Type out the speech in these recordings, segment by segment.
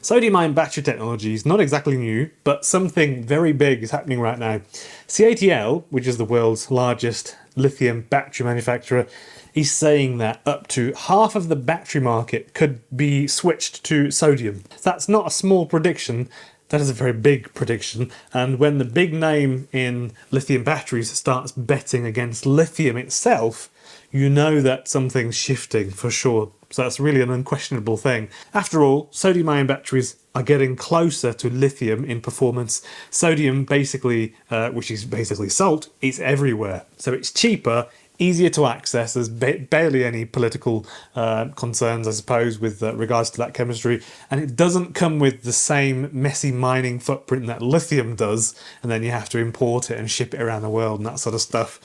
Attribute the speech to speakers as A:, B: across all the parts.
A: Sodium-ion battery technology is not exactly new, but something very big is happening right now. CATL, which is the world's largest lithium battery manufacturer, is saying that up to half of the battery market could be switched to sodium. That's not a small prediction, that is a very big prediction, and when the big name in lithium batteries starts betting against lithium itself, you know that something's shifting for sure. So that's really an unquestionable thing. After all, sodium-ion batteries are getting closer to lithium in performance. Sodium basically, which is basically salt, is everywhere. So it's cheaper, easier to access. There's barely any political concerns, I suppose, with regards to that chemistry. And it doesn't come with the same messy mining footprint that lithium does. And then you have to import it and ship it around the world and that sort of stuff.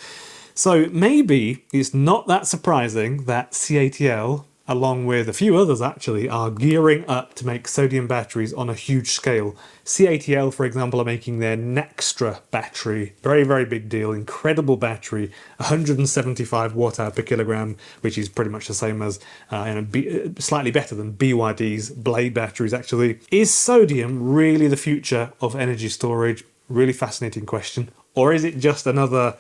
A: So maybe it's not that surprising that CATL, along with a few others actually, are gearing up to make sodium batteries on a huge scale. CATL, for example, are making their Nextra battery. Very, very big deal. Incredible battery. 175 watt-hour per kilogram, which is pretty much the same as, slightly better than BYD's Blade batteries, actually. Is sodium really the future of energy storage? Really fascinating question. Or is it just another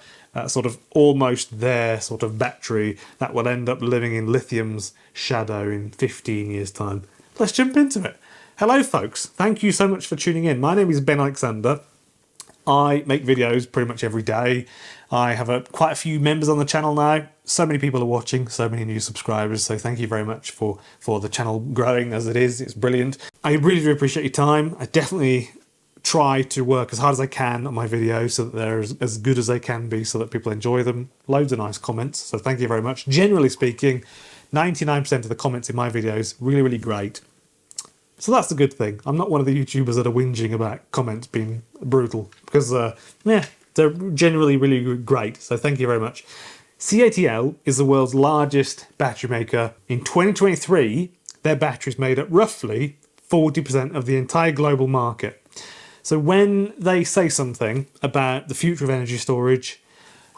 A: sort of almost there sort of battery that will end up living in lithium's shadow in 15 years' time? Let's jump into it. Hello folks, thank you so much for tuning in. My name is Ben Alexander. I make videos pretty much every day. I have quite a few members on the channel now. So many people are watching, so many new subscribers, so thank you very much for the channel growing as it is. It's brilliant. I really do appreciate your time. I definitely try to work as hard as I can on my videos so that they're as good as they can be, so that people enjoy them. Loads of nice comments, so thank you very much. Generally speaking, 99% of the comments in my videos, really, really great. So that's the good thing. I'm not one of the YouTubers that are whinging about comments being brutal, because they're generally really great, so thank you very much. CATL is the world's largest battery maker. In 2023, their batteries made up roughly 40% of the entire global market. So when they say something about the future of energy storage,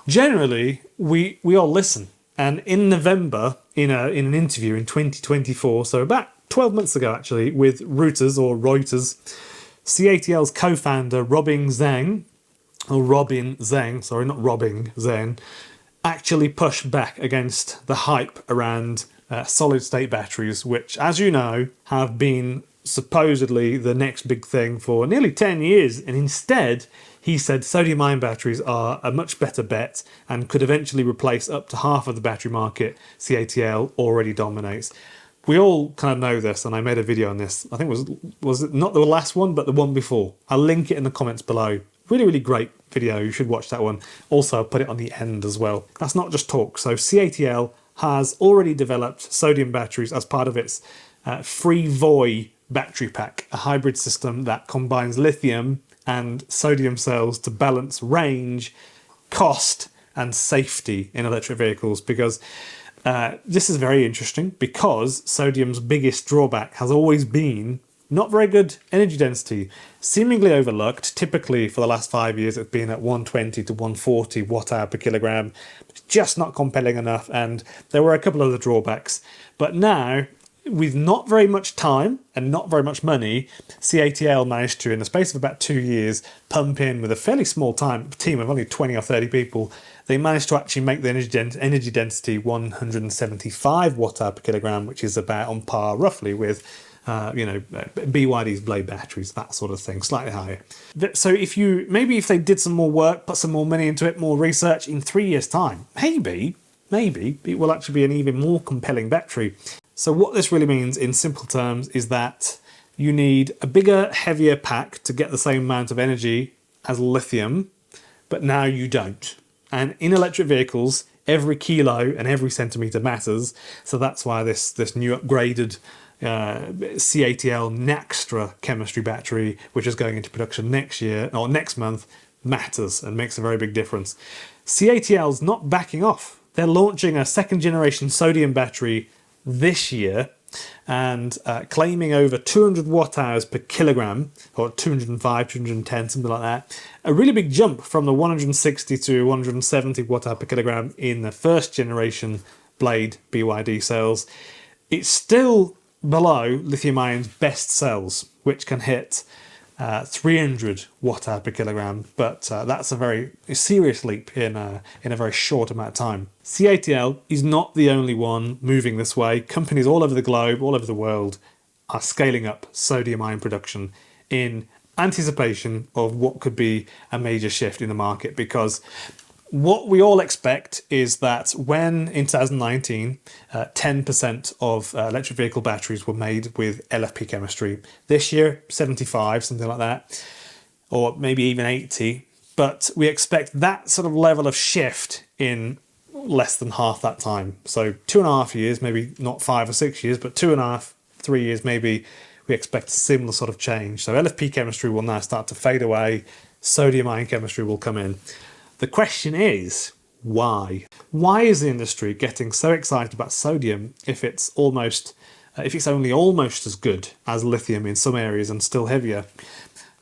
A: generally we all listen. And in November, in an interview in 2024, so about 12 months ago actually, with Reuters, CATL's co-founder Robin Zeng, actually pushed back against the hype around solid-state batteries, which, as you know, have been supposedly the next big thing for nearly 10 years, and instead he said sodium-ion batteries are a much better bet and could eventually replace up to half of the battery market CATL already dominates. We all kind of know this, and I made a video on this. I think was it not the last one, but the one before. I'll link it in the comments below. Really, really great video. You should watch that one. Also, I'll put it on the end as well. That's not just talk. So CATL has already developed sodium batteries as part of its Free Voy battery pack, a hybrid system that combines lithium and sodium cells to balance range, cost and safety in electric vehicles, because this is very interesting, because sodium's biggest drawback has always been not very good energy density, seemingly overlooked. Typically for the last 5 years it's been at 120 to 140 watt-hour per kilogram. It's just not compelling enough, and there were a couple of other drawbacks. But now, with not very much time and not very much money, CATL managed to, in the space of about 2 years, pump in with a fairly small team of only 20 or 30 people. They managed to actually make the energy density 175 watt-hour per kilogram, which is about on par roughly with BYD's Blade batteries, that sort of thing, slightly higher. So if they did some more work, put some more money into it, more research, in 3 years' time, maybe it will actually be an even more compelling battery. So what this really means in simple terms is that you need a bigger, heavier pack to get the same amount of energy as lithium, but now you don't. And in electric vehicles, every kilo and every centimetre matters, so that's why this new upgraded CATL Nextra chemistry battery, which is going into production next year or next month, matters and makes a very big difference. CATL's not backing off. They're launching a second generation sodium battery this year and claiming over 200 watt hours per kilogram, or 205, 210, something like that. A really big jump from the 160 to 170 watt hour per kilogram in the first generation Blade BYD cells. It's still below lithium-ion's best cells, which can hit 300 watt hour per kilogram, but that's a very serious leap in a very short amount of time. CATL is not the only one moving this way. Companies all over the globe, all over the world, are scaling up sodium-ion production in anticipation of what could be a major shift in the market, because what we all expect is that when in 2019 10% of electric vehicle batteries were made with LFP chemistry, this year 75, something like that, or maybe even 80, but we expect that sort of level of shift in less than half that time. So 2.5 years, maybe not 5 or 6 years, but 2.5, 3 years maybe, we expect a similar sort of change. So LFP chemistry will now start to fade away, sodium-ion chemistry will come in. The question is, why? Why is the industry getting so excited about sodium if it's only almost as good as lithium in some areas and still heavier?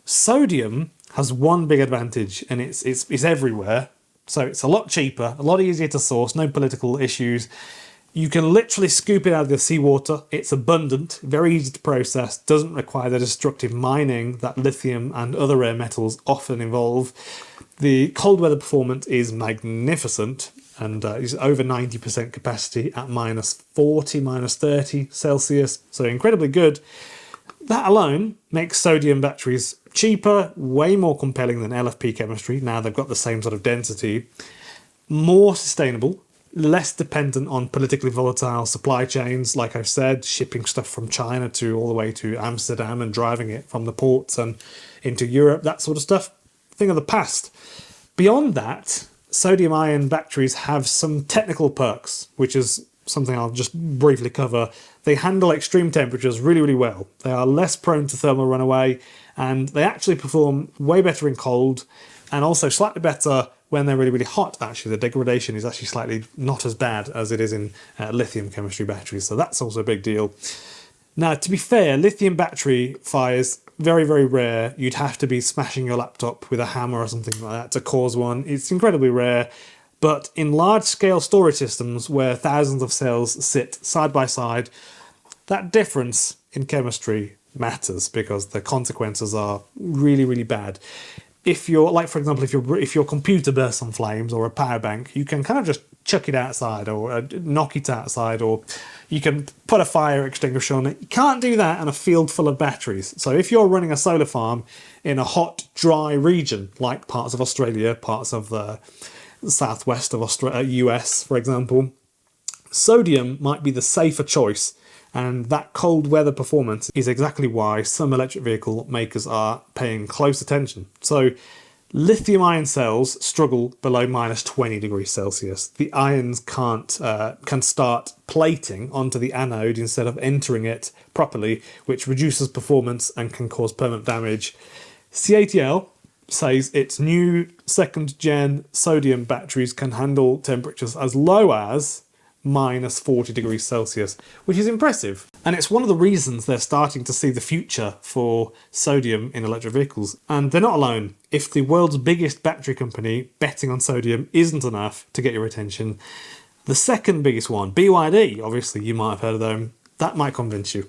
A: Sodium has one big advantage, and it's everywhere. So it's a lot cheaper, a lot easier to source, no political issues. You can literally scoop it out of the seawater. It's abundant, very easy to process, doesn't require the destructive mining that lithium and other rare metals often involve. The cold weather performance is magnificent and is over 90% capacity at -40, -30 Celsius, so incredibly good. That alone makes sodium batteries cheaper, way more compelling than LFP chemistry. Now they've got the same sort of density, more sustainable, less dependent on politically volatile supply chains, like I've said, shipping stuff from China to all the way to Amsterdam and driving it from the ports and into Europe, that sort of stuff. Thing of the past. Beyond that, sodium-ion batteries have some technical perks, which is something I'll just briefly cover. They handle extreme temperatures really, really well. They are less prone to thermal runaway, and they actually perform way better in cold, and also slightly better when they're really, really hot. Actually, the degradation is actually slightly not as bad as it is in lithium chemistry batteries, so that's also a big deal. Now, to be fair, lithium battery fires, very, very rare. You'd have to be smashing your laptop with a hammer or something like that to cause one. It's incredibly rare. But in large-scale storage systems where thousands of cells sit side by side, that difference in chemistry matters because the consequences are really, really bad. If you're, like for example, if your computer bursts on flames or a power bank, you can kind of just chuck it outside or knock it outside, or you can put a fire extinguisher on it. You can't do that in a field full of batteries. So if you're running a solar farm in a hot, dry region, like parts of Australia, parts of the southwest of US, for example, sodium might be the safer choice. And that cold weather performance is exactly why some electric vehicle makers are paying close attention. So lithium-ion cells struggle below -20 degrees Celsius. The ions can start plating onto the anode instead of entering it properly, which reduces performance and can cause permanent damage. CATL says its new second-gen sodium batteries can handle temperatures as low as -40 degrees Celsius, which is impressive. And it's one of the reasons they're starting to see the future for sodium in electric vehicles. And they're not alone. If the world's biggest battery company betting on sodium isn't enough to get your attention, the second biggest one, BYD, obviously you might have heard of them, that might convince you.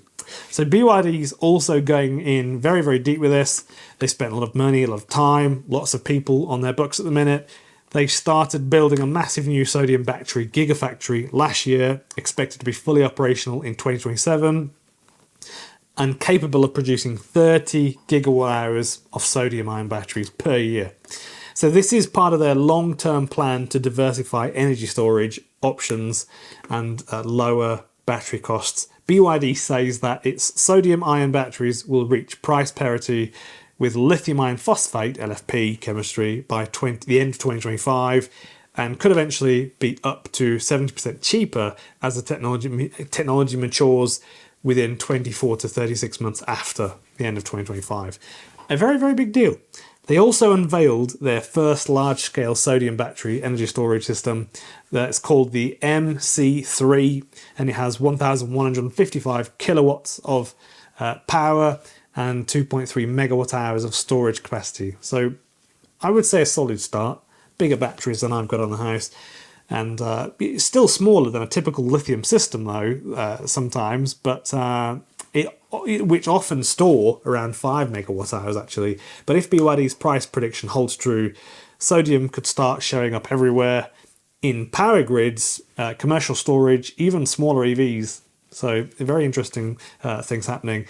A: So BYD is also going in very, very deep with this. They spent a lot of money, a lot of time, lots of people on their books at the minute. They started building a massive new sodium battery gigafactory last year, expected to be fully operational in 2027, and capable of producing 30 gigawatt hours of sodium-ion batteries per year. So this is part of their long-term plan to diversify energy storage options and lower battery costs. BYD says that its sodium-ion batteries will reach price parity with lithium iron phosphate, LFP, chemistry by the end of 2025, and could eventually be up to 70% cheaper as the technology matures within 24 to 36 months after the end of 2025. A very, very big deal. They also unveiled their first large-scale sodium battery energy storage system that's called the MC3, and it has 1,155 kilowatts of power and 2.3 megawatt hours of storage capacity. So I would say a solid start, bigger batteries than I've got on the house. And it's still smaller than a typical lithium system, though, sometimes, but which often store around 5 megawatt hours, actually. But if BYD's price prediction holds true, sodium could start showing up everywhere in power grids, commercial storage, even smaller EVs. So very interesting things happening.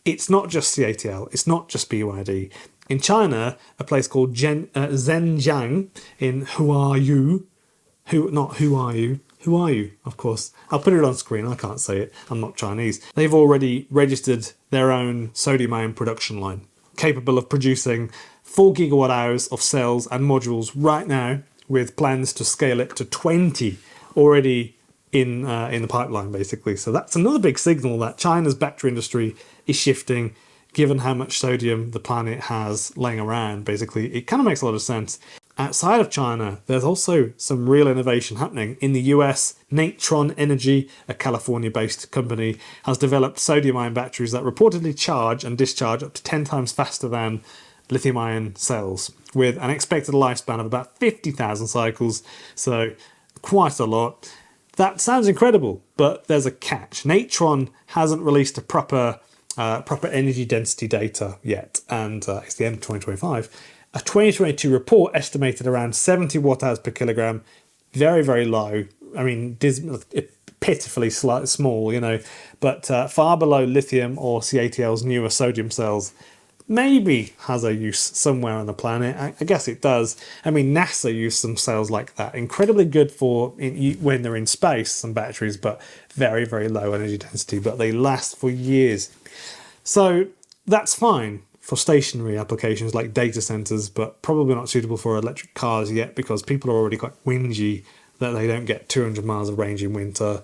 A: It's not just CATL, it's not just BYD. In China, a place called Zhenjiang in Huayu, who are you? Of course. I'll put it on screen, I can't say it, I'm not Chinese. They've already registered their own sodium-ion production line, capable of producing 4 gigawatt hours of cells and modules right now, with plans to scale it to 20 already in the pipeline, basically. So that's another big signal that China's battery industry is shifting, given how much sodium the planet has laying around. Basically, it kind of makes a lot of sense. Outside of China, there's also some real innovation happening. In the US, Natron Energy, a California-based company, has developed sodium-ion batteries that reportedly charge and discharge up to 10 times faster than lithium-ion cells, with an expected lifespan of about 50,000 cycles, so quite a lot. That sounds incredible, but there's a catch. Natron hasn't released a proper energy density data yet, and it's the end of 2025. A 2022 report estimated around 70 watt hours per kilogram, very, very low. I mean, pitifully small, you know, but far below lithium or CATL's newer sodium cells. Maybe has a use somewhere on the planet. I guess it does. I mean, NASA use some cells like that. Incredibly good for when they're in space, some batteries, but very, very low energy density, but they last for years. So that's fine for stationary applications like data centers, but probably not suitable for electric cars yet, because people are already quite whingy that they don't get 200 miles of range in winter,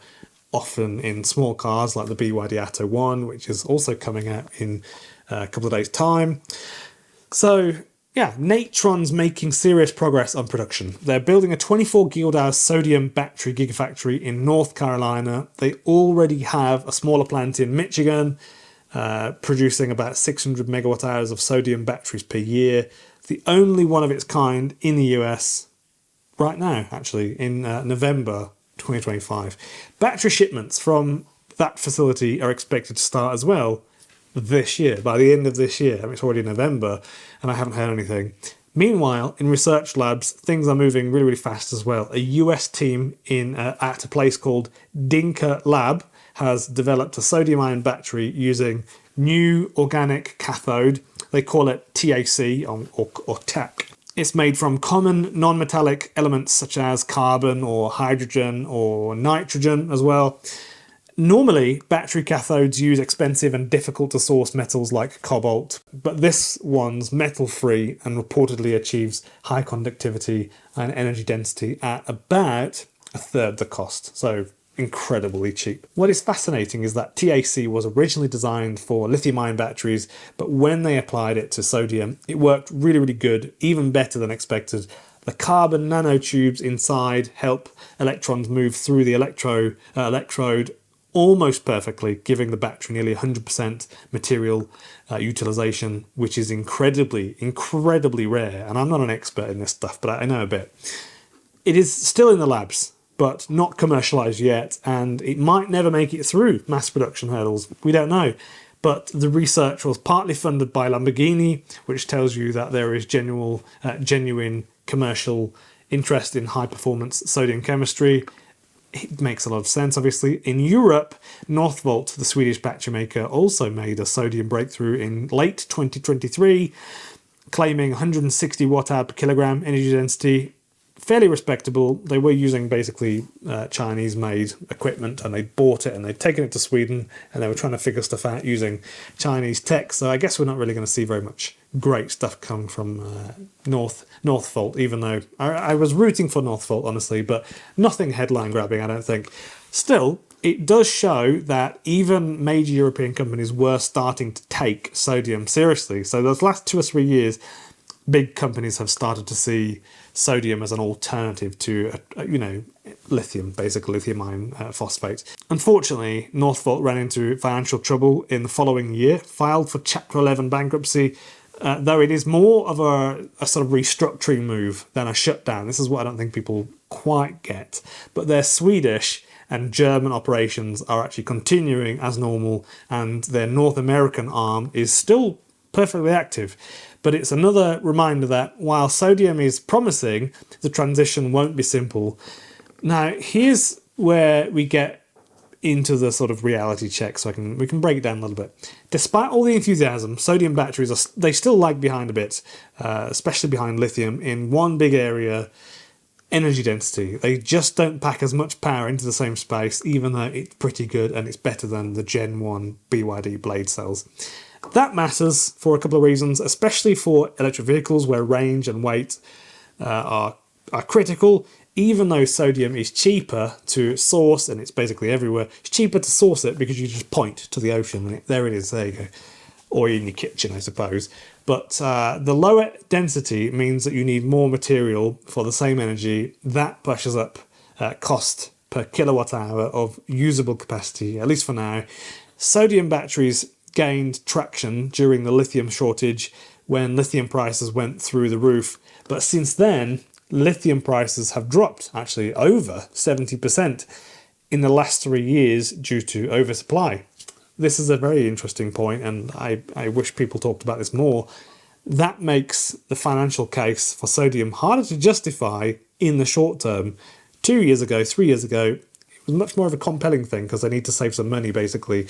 A: often in small cars like the BYD Atto 1, which is also coming out in a couple of days' time. So yeah, Natron's making serious progress on production. They're building a 24 gigawatt hour sodium battery gigafactory in North Carolina. They already have a smaller plant in Michigan, producing about 600 megawatt hours of sodium batteries per year. The only one of its kind in the US right now, actually, in November 2025. Battery shipments from that facility are expected to start as well this year, by the end of this year. I mean, it's already November and I haven't heard anything. Meanwhile, in research labs, things are moving really, really fast as well. A US team at a place called Dinker Lab has developed a sodium-ion battery using new organic cathode. They call it TAC or TAC. It's made from common non-metallic elements such as carbon or hydrogen or nitrogen as well. Normally, battery cathodes use expensive and difficult to source metals like cobalt, but this one's metal-free and reportedly achieves high conductivity and energy density at about a third the cost. So incredibly cheap. What is fascinating is that TAC was originally designed for lithium-ion batteries, but when they applied it to sodium, it worked really, really good, even better than expected. The carbon nanotubes inside help electrons move through the electrode almost perfectly, giving the battery nearly 100% material utilization, which is incredibly, incredibly rare. And I'm not an expert in this stuff, but I know a bit. It is still in the labs, but not commercialized yet, and it might never make it through mass production hurdles. We don't know. But the research was partly funded by Lamborghini, which tells you that there is genuine commercial interest in high-performance sodium chemistry. It makes a lot of sense, obviously. In Europe, Northvolt, the Swedish battery maker, also made a sodium breakthrough in late 2023, claiming 160 watt-hour per kilogram energy density. Fairly respectable. They were using basically Chinese-made equipment, and they bought it and they'd taken it to Sweden and they were trying to figure stuff out using Chinese tech. So I guess we're not really going to see very much great stuff come from Northvolt, even though I was rooting for Northvolt, honestly, but nothing headline-grabbing, I don't think. Still, it does show that even major European companies were starting to take sodium seriously. So those last 2 or 3 years, big companies have started to see sodium as an alternative to, lithium, basically lithium-ion phosphate. Unfortunately, Northvolt ran into financial trouble in the following year, filed for Chapter 11 bankruptcy, though it is more of a sort of restructuring move than a shutdown. This is what I don't think people quite get. But their Swedish and German operations are actually continuing as normal, and their North American arm is still perfectly active. But it's another reminder that while sodium is promising, the transition won't be simple. Now, here's where we get into the sort of reality check, so we can break it down a little bit. Despite all the enthusiasm, sodium batteries they still lag behind a bit, especially behind lithium, in one big area: energy density. They just don't pack as much power into the same space, even though it's pretty good and it's better than the Gen 1 BYD blade cells. That matters for a couple of reasons, especially for electric vehicles where range and weight are critical. Even though sodium is cheaper to source, and it's basically everywhere, it's cheaper to source it because you just point to the ocean and there it is, there you go. Or in your kitchen, I suppose. But the lower density means that you need more material for the same energy. That pushes up cost per kilowatt hour of usable capacity, at least for now. Sodium batteries gained traction during the lithium shortage when lithium prices went through the roof. But since then, lithium prices have dropped actually over 70% in the last 3 years due to oversupply. This is a very interesting point, and I wish people talked about this more. That makes the financial case for sodium harder to justify in the short term. 2 years ago, 3 years ago, it was much more of a compelling thing because they need to save some money, basically.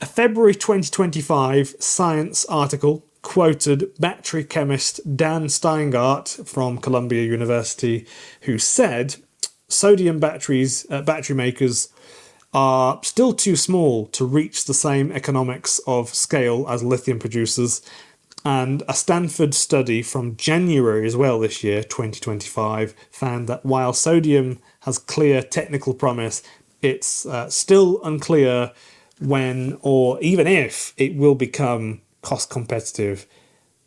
A: A February 2025 Science article quoted battery chemist Dan Steingart from Columbia University, who said sodium batteries, battery makers are still too small to reach the same economics of scale as lithium producers. And a Stanford study from January as well this year, 2025, found that while sodium has clear technical promise, it's still unclear when or even if it will become cost competitive,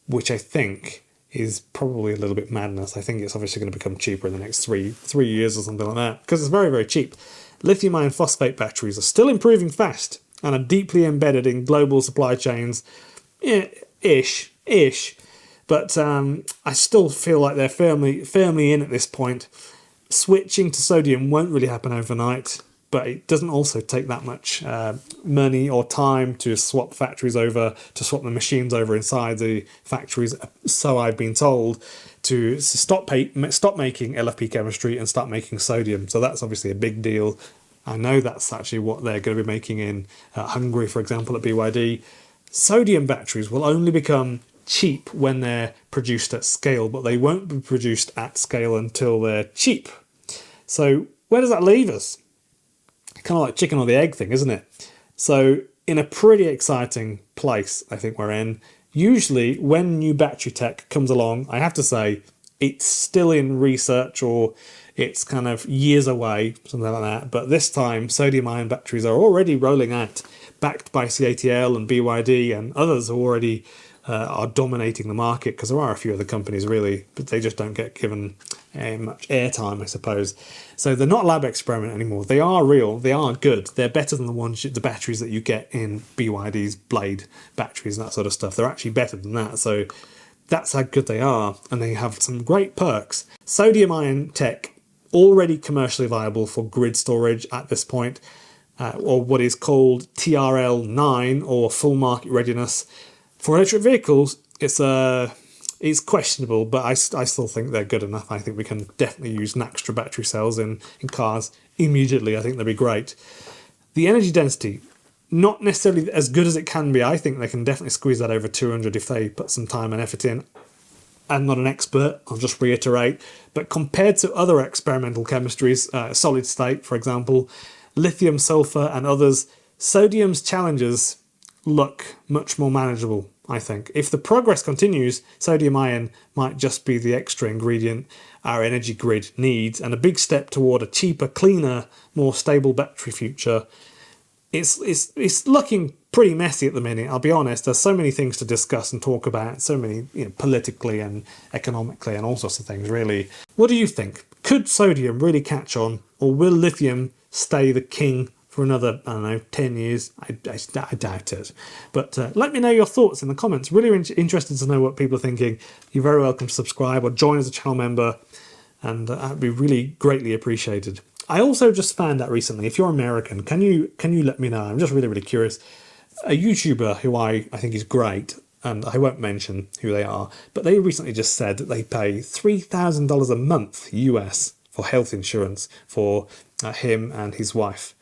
A: which I think is probably a little bit madness. I think it's obviously going to become cheaper in the next three years or something like that, because it's very, very cheap. Lithium iron phosphate batteries are still improving fast and are deeply embedded in global supply chains. Ish. But I still feel like they're firmly in at this point. Switching to sodium won't really happen overnight, but it doesn't also take that much money or time to swap factories over, to swap the machines over inside the factories, so I've been told, to stop making LFP chemistry and start making sodium. So that's obviously a big deal. I know that's actually what they're going to be making in Hungary, for example, at BYD. Sodium batteries will only become cheap when they're produced at scale, but they won't be produced at scale until they're cheap. So where does that leave us? Kind of like chicken or the egg thing, isn't it? So in a pretty exciting place, I think we're in. Usually when new battery tech comes along, I have to say it's still in research or it's kind of years away, something like that. But this time, sodium-ion batteries are already rolling out, backed by CATL and BYD and others who already are dominating the market, because there are a few other companies really, but they just don't get given much airtime, I suppose. So they're not a lab experiment anymore. They are real. They are good. They're better than the batteries that you get in BYD's blade batteries and that sort of stuff. They're actually better than that. So that's how good they are, and they have some great perks. Sodium-ion tech already commercially viable for grid storage at this point, or what is called TRL 9 or full market readiness. For electric vehicles, it's questionable, but I still think they're good enough. I think we can definitely use Naxtra battery cells in cars immediately. I think they'd be great. The energy density, not necessarily as good as it can be. I think they can definitely squeeze that over 200 if they put some time and effort in. I'm not an expert, I'll just reiterate, but compared to other experimental chemistries, solid state, for example, lithium, sulfur, and others, sodium's challenges look much more manageable, I think. If the progress continues, sodium ion might just be the extra ingredient our energy grid needs, and a big step toward a cheaper, cleaner, more stable battery future. It's looking pretty messy at the minute, I'll be honest. There's so many things to discuss and talk about, so many, politically and economically and all sorts of things, really. What do you think? Could sodium really catch on, or will lithium stay the king for another, 10 years? I doubt it. But let me know your thoughts in the comments. Really interested to know what people are thinking. You're very welcome to subscribe or join as a channel member. and that'd be really greatly appreciated. I also just found out recently, if you're American, can you let me know? I'm just really curious. A YouTuber who I think is great, and I won't mention who they are, but they recently just said that they pay $3,000 a month US for health insurance for him and his wife.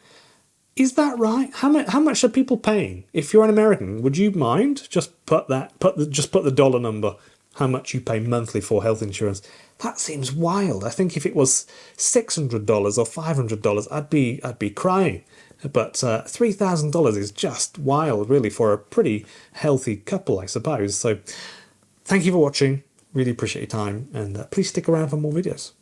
A: Is that right? How much are people paying? If you're an American, would you mind just put the dollar number, how much you pay monthly for health insurance? That seems wild. I think if it was $600 or $500, I'd be crying. But $3,000 is just wild, really, for a pretty healthy couple, I suppose. So, thank you for watching. Really appreciate your time, and please stick around for more videos.